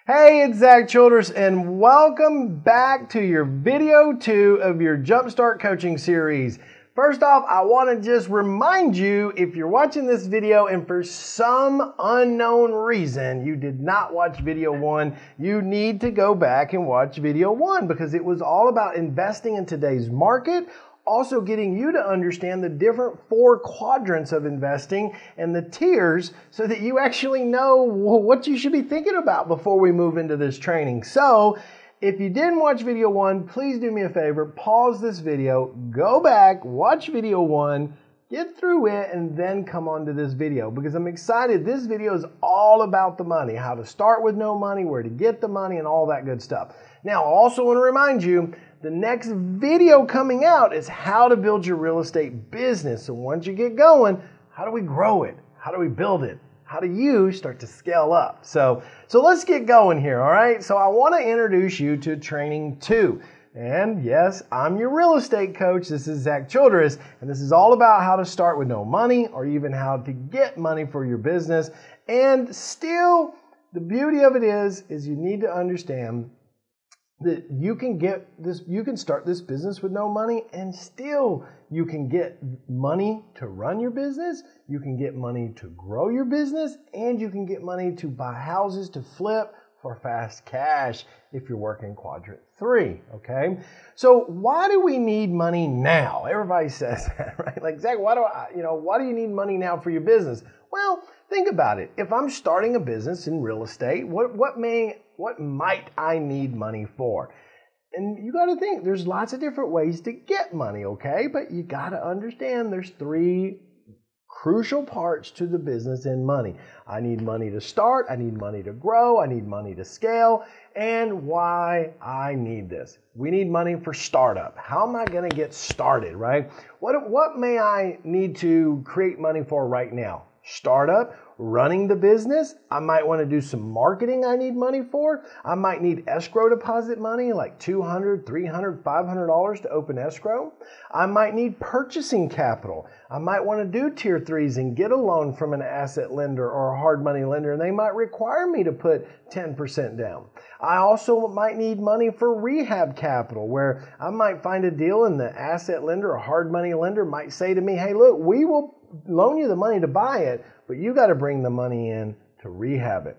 Hey, it's Zack Childress, and welcome back to your video 2 of your Jumpstart Coaching series. First off, I want to just remind you, if you're watching this video and for some unknown reason you did not watch video 1, you need to go back and watch video 1 because it was all about investing in today's market. Also getting you to understand the different 4 quadrants of investing and the tiers so that you actually know what you should be thinking about before we move into this training. So if you didn't watch video 1, please do me a favor, pause this video, go back, watch video 1, get through it, and then come on to this video because I'm excited. This video is all about the money, how to start with no money, where to get the money, and all that good stuff. Now, I also want to remind you, the next video coming out is how to build your real estate business. So once you get going, how do we grow it? How do we build it? How do you start to scale up? So let's get going here, all right? So I want to introduce you to training 2. And yes, I'm your real estate coach. This is Zack Childress, and this is all about how to start with no money or even how to get money for your business. And still, the beauty of it is you need to understand that you can start this business with no money and still you can get money to run your business, you can get money to grow your business, and you can get money to buy houses to flip for fast cash if you're working quadrant 3, okay? So why do we need money now? Everybody says that, right? Like, Zach, why do you need money now for your business? Well, think about it. If I'm starting a business in real estate, what might I need money for? And you got to think, there's lots of different ways to get money, okay? But you got to understand there's 3 crucial parts to the business and money. I need money to start, I need money to grow, I need money to scale, and why I need this. We need money for startup. How am I going to get started, right? What may I need to create money for right now? Startup, running the business. I might want to do some marketing I need money for. I might need escrow deposit money like $200, $300, $500 to open escrow. I might need purchasing capital. I might want to do tier 3s and get a loan from an asset lender or a hard money lender, and they might require me to put 10% down. I also might need money for rehab capital, where I might find a deal and the asset lender or hard money lender might say to me, hey, look, we will loan you the money to buy it, but you got to bring the money in to rehab it.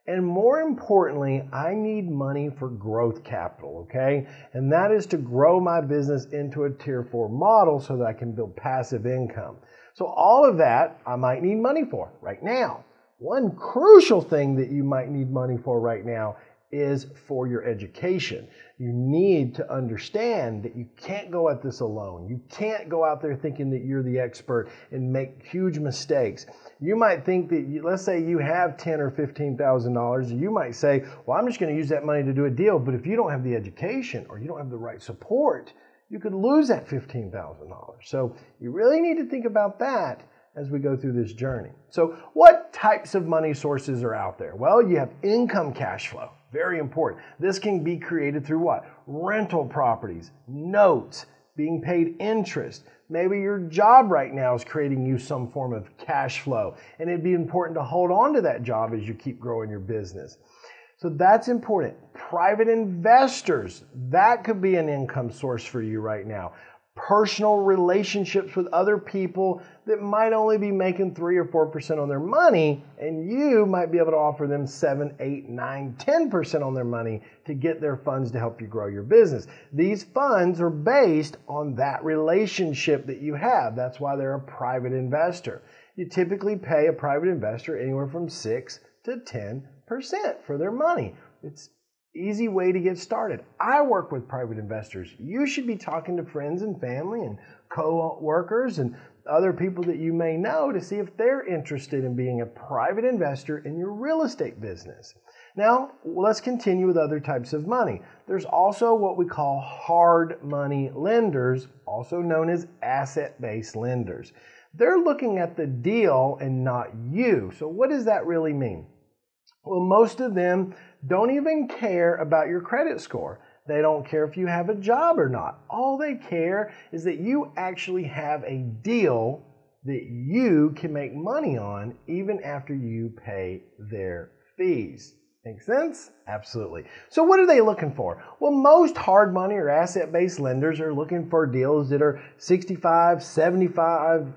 And more importantly, I need money for growth capital, okay? And that is to grow my business into a tier 4 model so that I can build passive income. So all of that I might need money for right now. One crucial thing that you might need money for right now is for your education. You need to understand that you can't go at this alone. You can't go out there thinking that you're the expert and make huge mistakes. You might think that, let's say you have $10,000 or $15,000, you might say, well, I'm just going to use that money to do a deal. But if you don't have the education or you don't have the right support, you could lose that $15,000. So you really need to think about that as we go through this journey. So what types of money sources are out there? Well, you have income cash flow. Very important. This can be created through what? Rental properties, notes, being paid interest. Maybe your job right now is creating you some form of cash flow, and it'd be important to hold on to that job as you keep growing your business. So that's important. Private investors, that could be an income source for you right now. Personal relationships with other people that might only be making 3 or 4% on their money, and you might be able to offer them 7, 8, 9, 10% on their money to get their funds to help you grow your business. These funds are based on that relationship that you have. That's why they're a private investor. You typically pay a private investor anywhere from 6 to 10% for their money. It's easy way to get started. I work with private investors. You should be talking to friends and family and co-workers and other people that you may know to see if they're interested in being a private investor in your real estate business. Now, let's continue with other types of money. There's also what we call hard money lenders, also known as asset-based lenders. They're looking at the deal and not you. So what does that really mean? Well, most of them don't even care about your credit score. They don't care if you have a job or not. All they care is that you actually have a deal that you can make money on even after you pay their fees. Make sense? Absolutely. So what are they looking for? Well, most hard money or asset-based lenders are looking for deals that are 65, 75%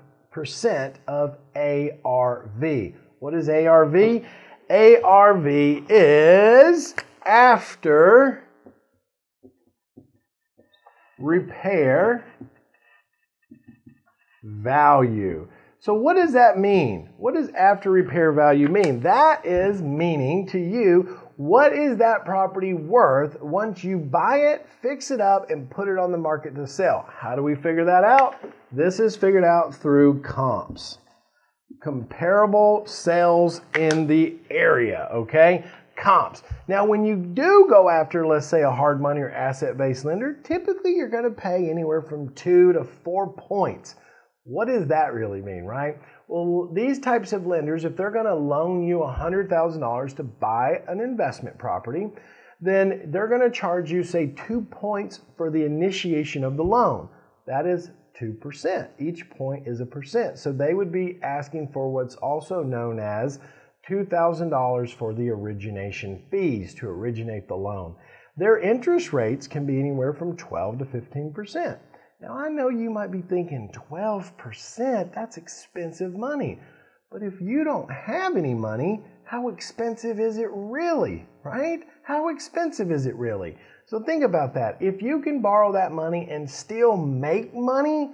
of ARV. What is ARV? ARV is after repair value. So what does that mean? What does after repair value mean? That is meaning to you, what is that property worth once you buy it, fix it up, and put it on the market to sell? How do we figure that out? This is figured out through comps. Comparable sales in the area, okay? Comps. Now, when you do go after, let's say, a hard money or asset-based lender, typically you're going to pay anywhere from 2 to 4 points. What does that really mean, right? Well, these types of lenders, if they're going to loan you $100,000 to buy an investment property, then they're going to charge you, say, 2 points for the initiation of the loan. That is 2%. Each point is a percent. So they would be asking for what's also known as $2,000 for the origination fees to originate the loan. Their interest rates can be anywhere from 12 to 15%. Now, I know you might be thinking 12%, that's expensive money. But if you don't have any money, how expensive is it really, right? How expensive is it really? So think about that. If you can borrow that money and still make money,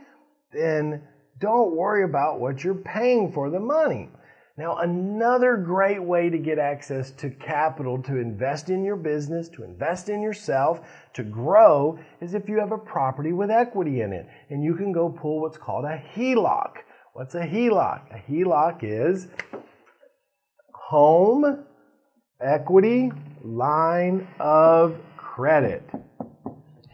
then don't worry about what you're paying for the money. Now, another great way to get access to capital to invest in your business, to invest in yourself, to grow, is if you have a property with equity in it. And you can go pull what's called a HELOC. What's a HELOC? A HELOC is Home Equity Line of Credit.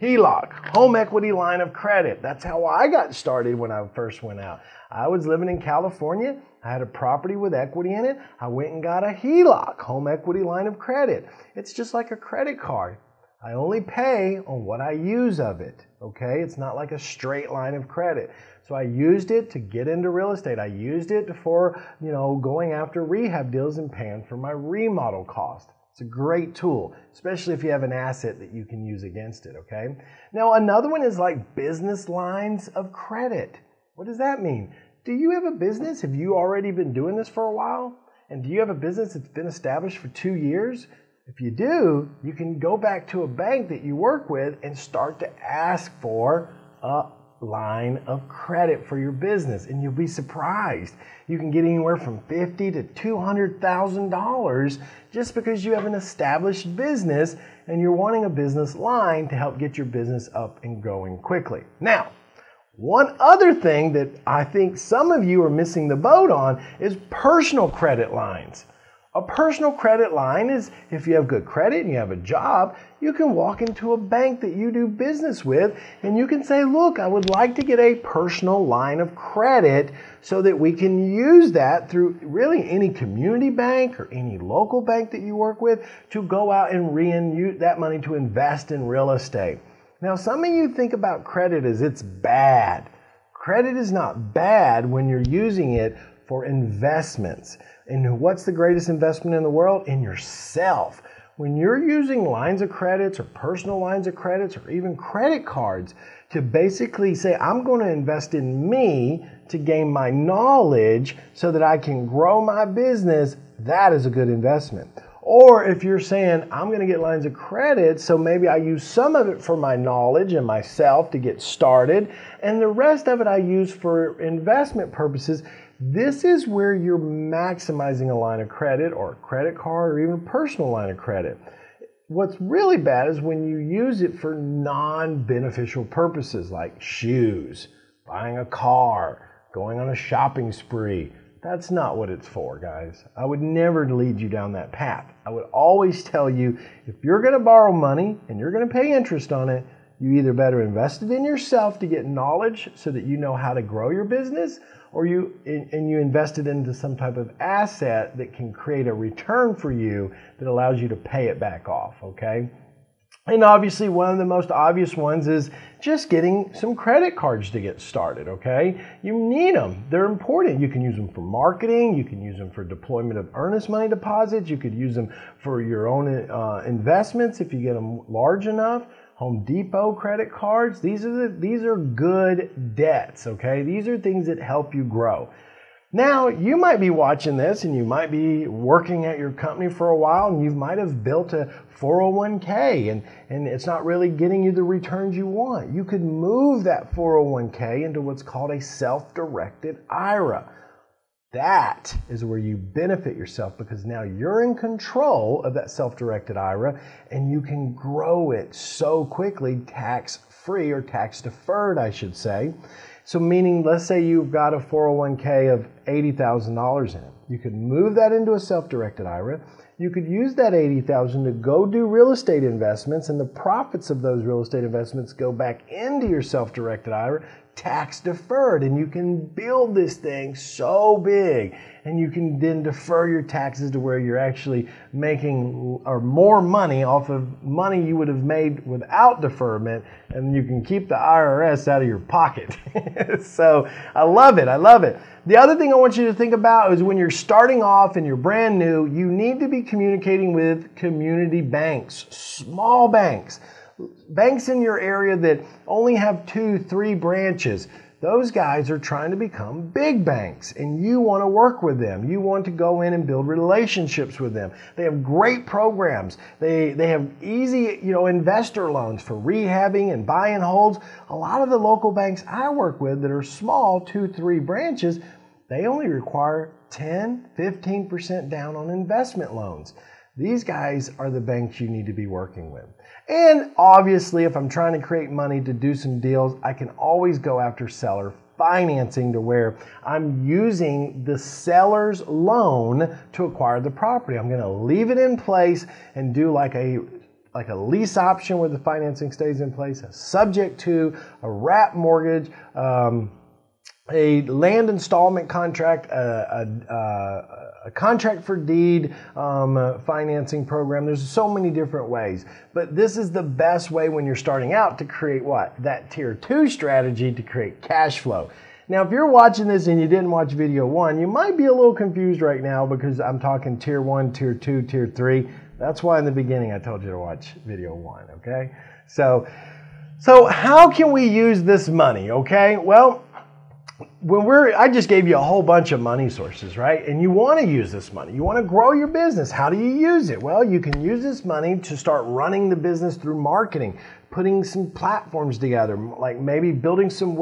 HELOC, Home Equity Line of Credit. That's how I got started when I first went out. I was living in California. I had a property with equity in it. I went and got a HELOC, Home Equity Line of Credit. It's just like a credit card. I only pay on what I use of it, okay? It's not like a straight line of credit. So I used it to get into real estate. I used it for, going after rehab deals and paying for my remodel cost. It's a great tool, especially if you have an asset that you can use against it, okay? Now, another one is like business lines of credit. What does that mean? Do you have a business? Have you already been doing this for a while? And do you have a business that's been established for 2 years? If you do, you can go back to a bank that you work with and start to ask for a line of credit for your business, and you'll be surprised. You can get anywhere from $50,000 to $200,000 just because you have an established business and you're wanting a business line to help get your business up and going quickly. Now, one other thing that I think some of you are missing the boat on is personal credit lines. A personal credit line is if you have good credit and you have a job, you can walk into a bank that you do business with and you can say, look, I would like to get a personal line of credit so that we can use that through really any community bank or any local bank that you work with to go out and use that money to invest in real estate. Now, some of you think about credit as it's bad. Credit is not bad when you're using it for investments. And what's the greatest investment in the world? In yourself. When you're using lines of credits or personal lines of credits or even credit cards to basically say, I'm going to invest in me to gain my knowledge so that I can grow my business, that is a good investment. Or if you're saying, I'm going to get lines of credit, so maybe I use some of it for my knowledge and myself to get started, and the rest of it I use for investment purposes, this is where you're maximizing a line of credit or a credit card or even a personal line of credit. What's really bad is when you use it for non-beneficial purposes like shoes, buying a car, going on a shopping spree. That's not what it's for, guys. I would never lead you down that path. I would always tell you, if you're going to borrow money and you're going to pay interest on it, you either better invest it in yourself to get knowledge so that you know how to grow your business, or you invest it into some type of asset that can create a return for you that allows you to pay it back off, okay? And obviously one of the most obvious ones is just getting some credit cards to get started, okay? You need them. They're important. You can use them for marketing. You can use them for deployment of earnest money deposits. You could use them for your own investments if you get them large enough. Home Depot credit cards. These are good debts, okay? These are things that help you grow. Now, you might be watching this and you might be working at your company for a while and you might have built a 401k and it's not really getting you the returns you want. You could move that 401k into what's called a self-directed IRA. That is where you benefit yourself because now you're in control of that self-directed IRA and you can grow it so quickly, tax-free or tax-deferred, I should say. So meaning, let's say you've got a 401k of $80,000 in it. You could move that into a self-directed IRA. You could use that $80,000 to go do real estate investments, and the profits of those real estate investments go back into your self-directed IRA, tax deferred, and you can build this thing so big, and you can then defer your taxes to where you're actually making or more money off of money you would have made without deferment, and you can keep the IRS out of your pocket. So I love it. I love it. The other thing I want you to think about is when you're starting off and you're brand new, you need to be communicating with community banks, small banks. Banks in your area that only have 2-3 branches, those guys are trying to become big banks and you want to work with them. You want to go in and build relationships with them. They have great programs. They have easy, investor loans for rehabbing and buy and holds. A lot of the local banks I work with that are small, 2-3 branches, they only require 10-15% down on investment loans. These guys are the banks you need to be working with. And obviously, if I'm trying to create money to do some deals, I can always go after seller financing to where I'm using the seller's loan to acquire the property. I'm going to leave it in place and do like a lease option where the financing stays in place, subject to a wrap mortgage, a land installment contract, a contract for deed financing program. There's so many different ways, but this is the best way when you're starting out to create what? That tier 2 strategy to create cash flow. Now, if you're watching this and you didn't watch video 1, you might be a little confused right now because I'm talking tier 1, tier 2, tier 3. That's why in the beginning I told you to watch video 1, okay? So how can we use this money, okay? Well, I just gave you a whole bunch of money sources, right? And you want to use this money. You want to grow your business. How do you use it? Well, you can use this money to start running the business through marketing, putting some platforms together, like maybe building some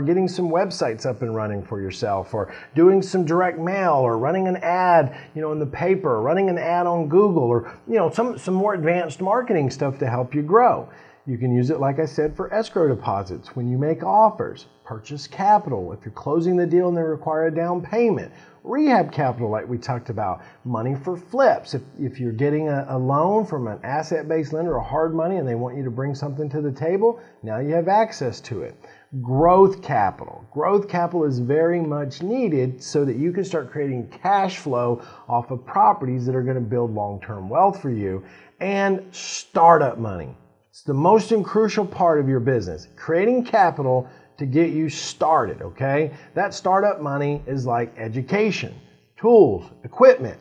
getting some websites up and running for yourself, or doing some direct mail, or running an ad, in the paper, or running an ad on Google, or, some more advanced marketing stuff to help you grow. You can use it, like I said, for escrow deposits when you make offers, purchase capital if you're closing the deal and they require a down payment, rehab capital like we talked about, money for flips. If you're getting a loan from an asset-based lender or hard money and they want you to bring something to the table, now you have access to it. Growth capital. Growth capital is very much needed so that you can start creating cash flow off of properties that are going to build long-term wealth for you. And startup money. It's the most crucial part of your business, creating capital to get you started, okay? That startup money is like education, tools, equipment.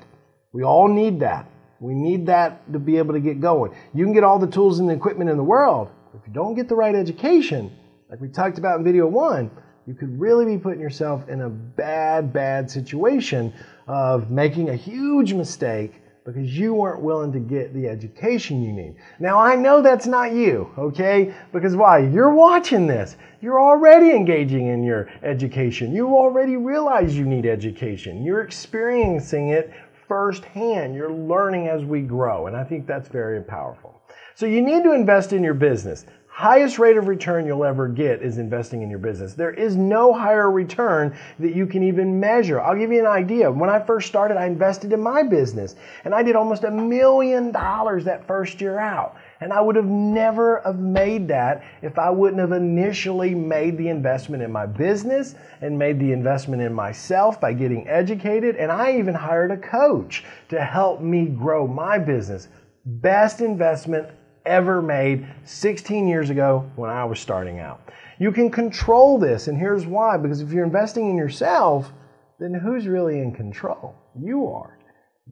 We all need that. We need that to be able to get going. You can get all the tools and the equipment in the world, but if you don't get the right education, like we talked about in video 1, you could really be putting yourself in a bad situation of making a huge mistake because you weren't willing to get the education you need. Now, I know that's not you, okay? Because why? You're watching this. You're already engaging in your education. You already realize you need education. You're experiencing it firsthand. You're learning as we grow, and I think that's very powerful. So you need to invest in your business. Highest rate of return you'll ever get is investing in your business. There is no higher return that you can even measure. I'll give you an idea. When I first started, I invested in my business, and I did almost $1 million that first year out. And I would have never have made that if I wouldn't have initially made the investment in my business and made the investment in myself by getting educated. And I even hired a coach to help me grow my business. Best investment ever made 16 years ago when I was starting out. You can control this, and here's why. Because if you're investing in yourself, then who's really in control? You are.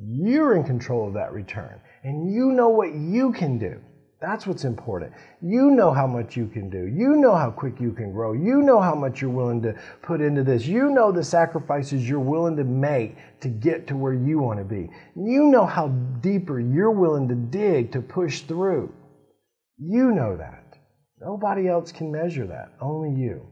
You're in control of that return, and you know what you can do. That's what's important. You know how much you can do. You know how quick you can grow. You know how much you're willing to put into this. You know the sacrifices you're willing to make to get to where you want to be. You know how deeper you're willing to dig to push through. You know that. Nobody else can measure that. Only you.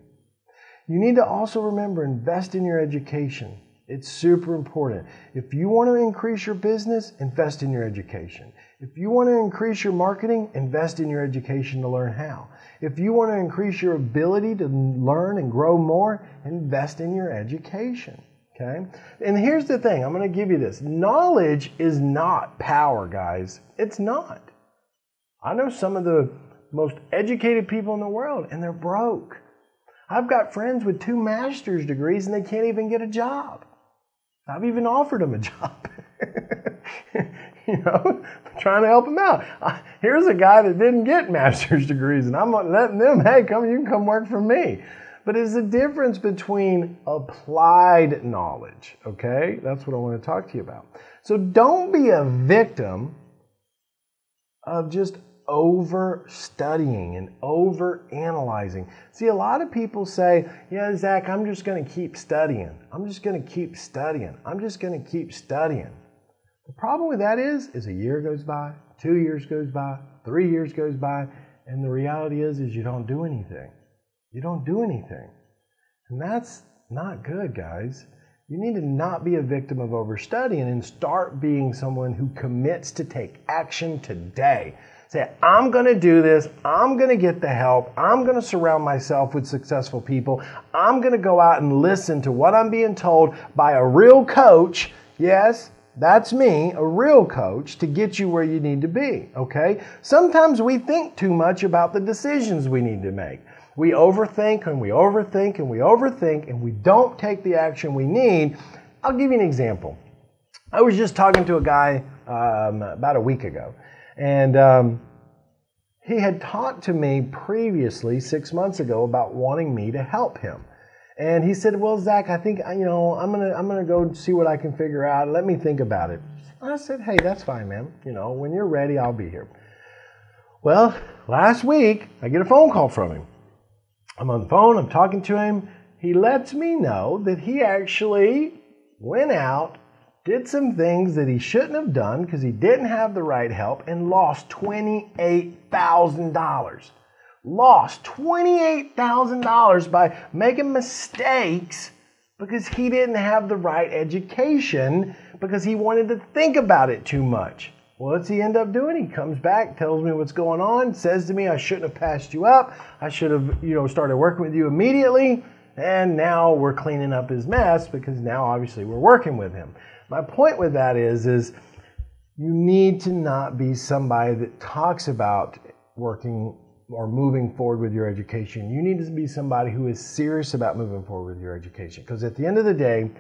You need to also remember, invest in your education. It's super important. If you want to increase your business, invest in your education. If you want to increase your marketing, invest in your education to learn how. If you want to increase your ability to learn and grow more, invest in your education. Okay? And here's the thing, I'm going to give you this. Knowledge is not power, guys. It's not. I know some of the most educated people in the world, and they're broke. I've got friends with 2 master's degrees, and they can't even get a job. I've even offered them a job. You know, trying to help them out. Here's a guy that didn't get master's degrees, and I'm letting them, hey, you can come work for me. But there's a difference between applied knowledge, okay? That's what I want to talk to you about. So don't be a victim of just over-studying and over-analyzing. See, a lot of people say, yeah, Zach, I'm just going to keep studying. I'm just going to keep studying. I'm just going to keep studying. The problem with that is a year goes by, 2 years goes by, 3 years goes by, and the reality is you don't do anything. You don't do anything. And that's not good, guys. You need to not be a victim of overstudying and start being someone who commits to take action today. Say, I'm going to do this. I'm going to get the help. I'm going to surround myself with successful people. I'm going to go out and listen to what I'm being told by a real coach. Yes, that's me, a real coach, to get you where you need to be, okay? Sometimes we think too much about the decisions we need to make. We overthink and we overthink and we overthink, and we don't take the action we need. I'll give you an example. I was just talking to a guy about a week ago, and he had talked to me previously 6 months ago about wanting me to help him. And he said, well, Zach, I think, I'm gonna go see what I can figure out. Let me think about it. I said, hey, that's fine, man. When you're ready, I'll be here. Well, last week, I get a phone call from him. I'm on the phone, I'm talking to him. He lets me know that he actually went out, did some things that he shouldn't have done because he didn't have the right help, and lost $28,000. Lost $28,000 by making mistakes because he didn't have the right education, because he wanted to think about it too much. Well, what's he end up doing? He comes back, tells me what's going on, says to me, I shouldn't have passed you up. I should have, started working with you immediately. And now we're cleaning up his mess because now obviously we're working with him. My point with that is you need to not be somebody that talks about working or moving forward with your education. You need to be somebody who is serious about moving forward with your education, because at the end of the day,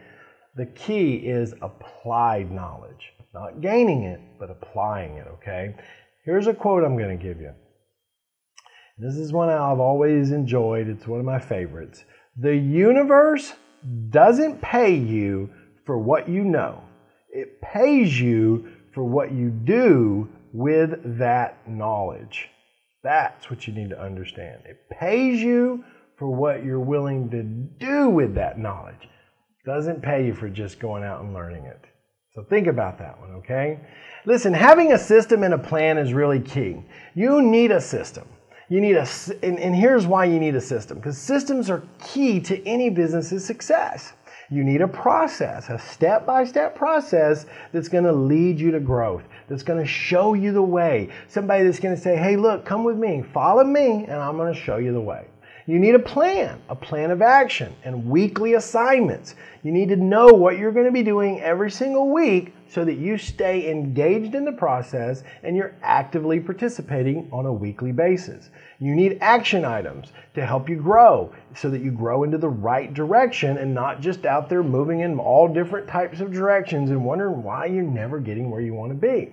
the key is applied knowledge. Not gaining it, but applying it, okay? Here's a quote I'm going to give you. This is one I've always enjoyed. It's one of my favorites. The universe doesn't pay you for what you know. It pays you for what you do with that knowledge. That's what you need to understand. It pays you for what you're willing to do with that knowledge. It doesn't pay you for just going out and learning it. So think about that one, okay? Listen, having a system and a plan is really key. You need a system. And here's why you need a system. Because systems are key to any business's success. You need a process, a step-by-step process that's going to lead you to growth, that's going to show you the way. Somebody that's going to say, hey, look, come with me, follow me, and I'm going to show you the way. You need a plan of action, and weekly assignments. You need to know what you're going to be doing every single week so that you stay engaged in the process and you're actively participating on a weekly basis. You need action items to help you grow so that you grow into the right direction and not just out there moving in all different types of directions and wondering why you're never getting where you want to be.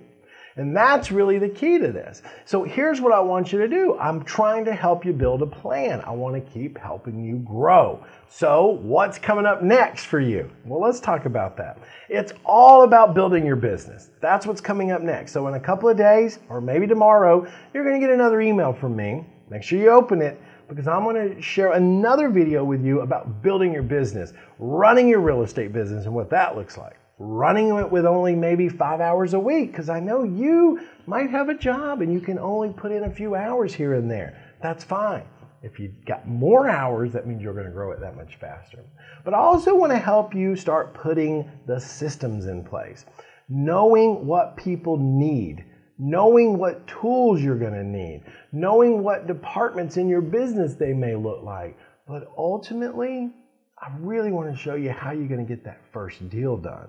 And that's really the key to this. So here's what I want you to do. I'm trying to help you build a plan. I want to keep helping you grow. So what's coming up next for you? Well, let's talk about that. It's all about building your business. That's what's coming up next. So in a couple of days, or maybe tomorrow, you're going to get another email from me. Make sure you open it, because I'm going to share another video with you about building your business, running your real estate business and what that looks like. Running it with only maybe 5 hours a week, because I know you might have a job and you can only put in a few hours here and there. That's fine. If you've got more hours, that means you're going to grow it that much faster. But I also want to help you start putting the systems in place, knowing what people need, knowing what tools you're going to need, knowing what departments in your business they may look like. But ultimately, I really want to show you how you're going to get that first deal done.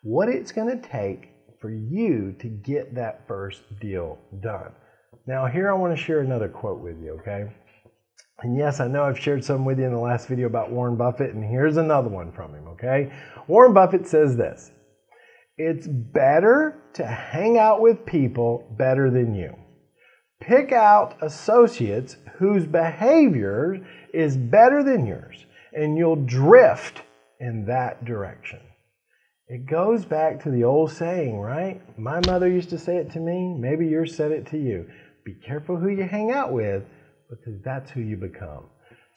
What it's going to take for you to get that first deal done. Now here I want to share another quote with you, okay? And yes, I know I've shared some with you in the last video about Warren Buffett, and here's another one from him, okay? Warren Buffett says this: "It's better to hang out with people better than you. Pick out associates whose behavior is better than yours, and you'll drift in that direction." It goes back to the old saying, right? My mother used to say it to me. Maybe yours said it to you. Be careful who you hang out with, because that's who you become.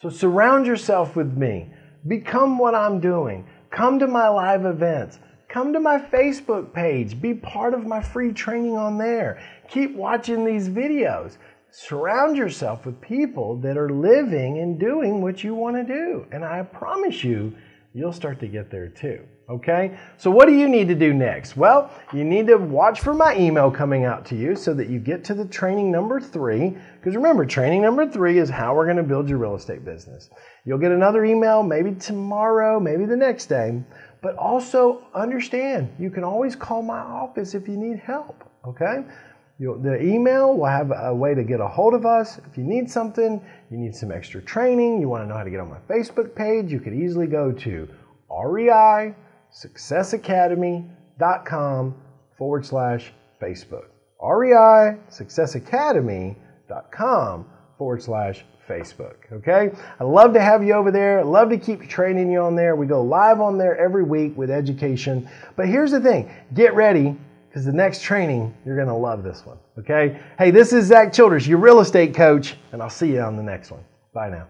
So surround yourself with me. Become what I'm doing. Come to my live events. Come to my Facebook page. Be part of my free training on there. Keep watching these videos. Surround yourself with people that are living and doing what you want to do. And I promise you, you'll start to get there too. Okay? So what do you need to do next? Well, you need to watch for my email coming out to you so that you get to the training number 3. Because remember, training number 3 is how we're going to build your real estate business. You'll get another email maybe tomorrow, maybe the next day. But also understand, you can always call my office if you need help. Okay? The email will have a way to get a hold of us. If you need something, you need some extra training, you want to know how to get on my Facebook page, you could easily go to reiSuccessAcademy.com/Facebook. reiSuccessAcademy.com/Facebook. Okay? I love to have you over there. I love to keep training you on there. We go live on there every week with education. But here's the thing. Get ready, because the next training, you're going to love this one. Okay? Hey, this is Zack Childress, your real estate coach, and I'll see you on the next one. Bye now.